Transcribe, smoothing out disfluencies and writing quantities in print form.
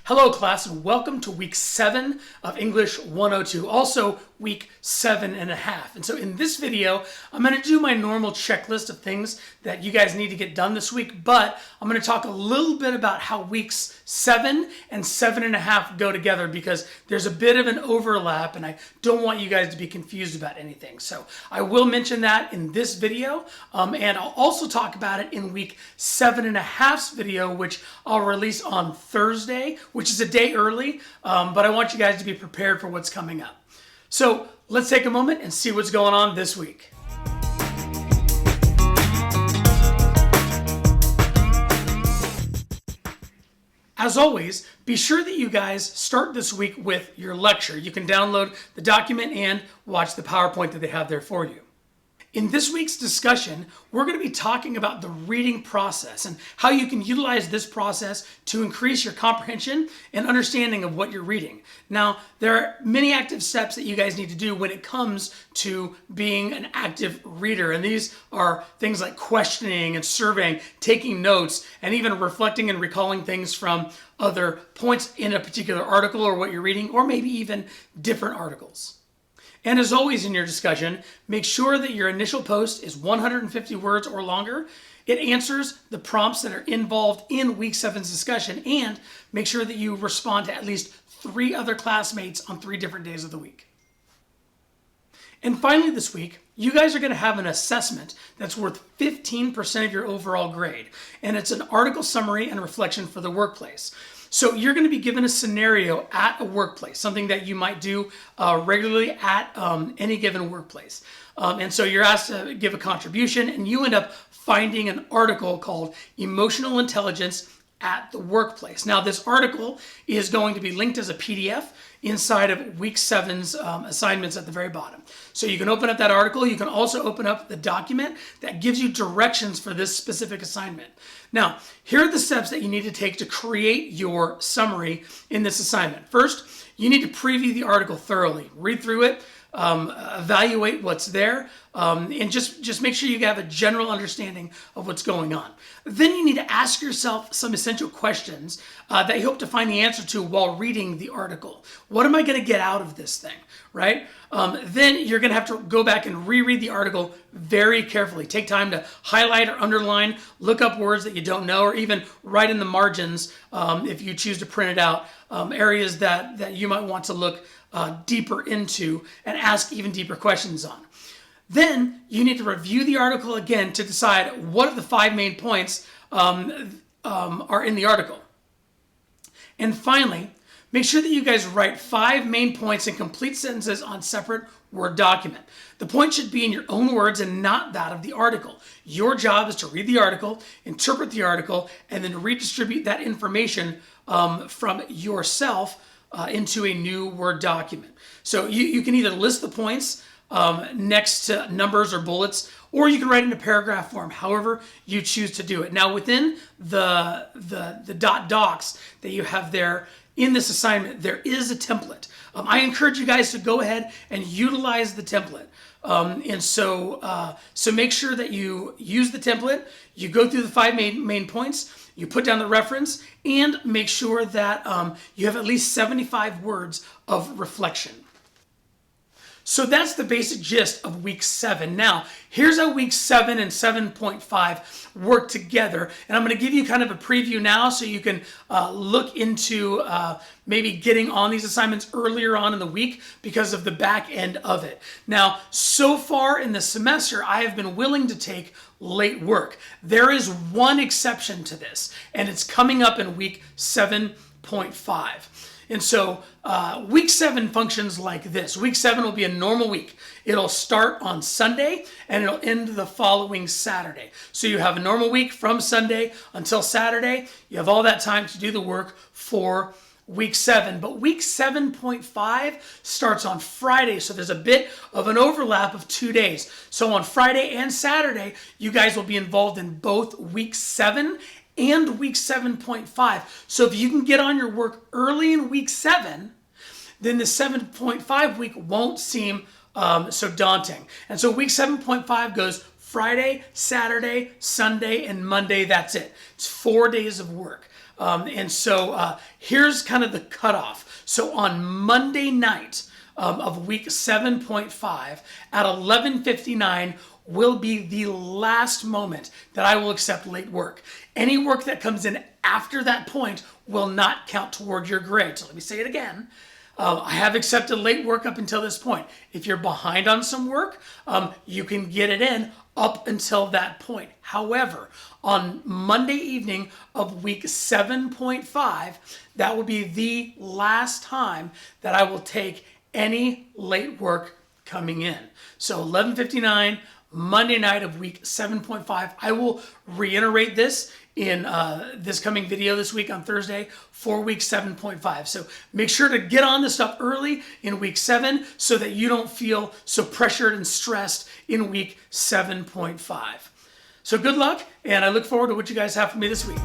Hello class, and welcome to week 7 of English 102, also week 7.5. And so in this video, I'm going to do my normal checklist of things that you guys need to get done this week, but I'm going to talk a little bit about how weeks 7 and 7.5 go together because there's a bit of an overlap and I don't want you guys to be confused about anything. So I will mention that in this video, and I'll also talk about it in week 7.5's video, which I'll release on Thursday, which is a day early, but I want you guys to be prepared for what's coming up. So let's take a moment and see what's going on this week. As always, be sure that you guys start this week with your lecture. You can download the document and watch the PowerPoint that they have there for you. In this week's discussion, we're going to be talking about the reading process and how you can utilize this process to increase your comprehension and understanding of what you're reading. Now, there are many active steps that you guys need to do when it comes to being an active reader. And these are things like questioning and surveying, taking notes, and even reflecting and recalling things from other points in a particular article or what you're reading, or maybe even different articles. And as always in your discussion, make sure that your initial post is 150 words or longer. It answers the prompts that are involved in week 7's discussion, and make sure that you respond to at least 3 other classmates on 3 different days of the week. And finally this week, you guys are going to have an assessment that's worth 15% of your overall grade. And it's an article summary and reflection for the workplace. So you're going to be given a scenario at a workplace, something that you might do regularly at any given workplace. And so you're asked to give a contribution, and you end up finding an article called Emotional Intelligence at the Workplace. Now, this article is going to be linked as a PDF inside of week 7's assignments at the very bottom. So you can open up that article. You can also open up the document that gives you directions for this specific assignment. Now, here are the steps that you need to take to create your summary in this assignment. First, you need to preview the article thoroughly. Read through it, evaluate what's there, and just make sure you have a general understanding of what's going on. Then you need to ask yourself some essential questions that you hope to find the answer to while reading the article. What am I going to get out of this thing, right? Then you're going to have to go back and reread the article very carefully. Take time to highlight or underline, look up words that you don't know, or even write in the margins if you choose to print it out, areas that you might want to look deeper into and ask even deeper questions on. Then you need to review the article again to decide what of the 5 main points are in the article. And finally, make sure that you guys write 5 main points in complete sentences on separate Word document. The point should be in your own words and not that of the article. Your job is to read the article, interpret the article, and then redistribute that information from yourself into a new Word document. So you can either list the points next to numbers or bullets, or you can write in a paragraph form, however you choose to do it. Now within the docs that you have there in this assignment, there is a template. I encourage you guys to go ahead and utilize the template. So make sure that you use the template, you go through the 5 main points, you put down the reference, and make sure that you have at least 75 words of reflection. So that's the basic gist of week 7. Now, here's how week 7 and 7.5 work together. And I'm going to give you kind of a preview now so you can look into maybe getting on these assignments earlier on in the week because of the back end of it. Now, so far in the semester, I have been willing to take late work. There is one exception to this, and it's coming up in week 7.5. And so week 7 functions like this. Week 7 will be a normal week. It'll start on Sunday and it'll end the following Saturday. So you have a normal week from Sunday until Saturday. You have all that time to do the work for week 7. But week 7.5 starts on Friday. So there's a bit of an overlap of 2 days. So on Friday and Saturday, you guys will be involved in both week 7 and week 7.5. So if you can get on your work early in week 7, then the 7.5 week won't seem so daunting. And so week 7.5 goes Friday, Saturday, Sunday, and Monday. That's it. It's 4 days of work. And so here's kind of the cutoff. So on Monday night of week 7.5 at 11:59 will be the last moment that I will accept late work. Any work that comes in after that point will not count toward your grade. So let me say it again. I have accepted late work up until this point. If you're behind on some work, you can get it in up until that point. However, on Monday evening of week 7.5, that will be the last time that I will take any late work coming in. So 11:59, Monday night of week 7.5. I will reiterate this in this coming video this week on Thursday for week 7.5. So make sure to get on this stuff early in week 7 so that you don't feel so pressured and stressed in week 7.5. So good luck, and I look forward to what you guys have for me this week.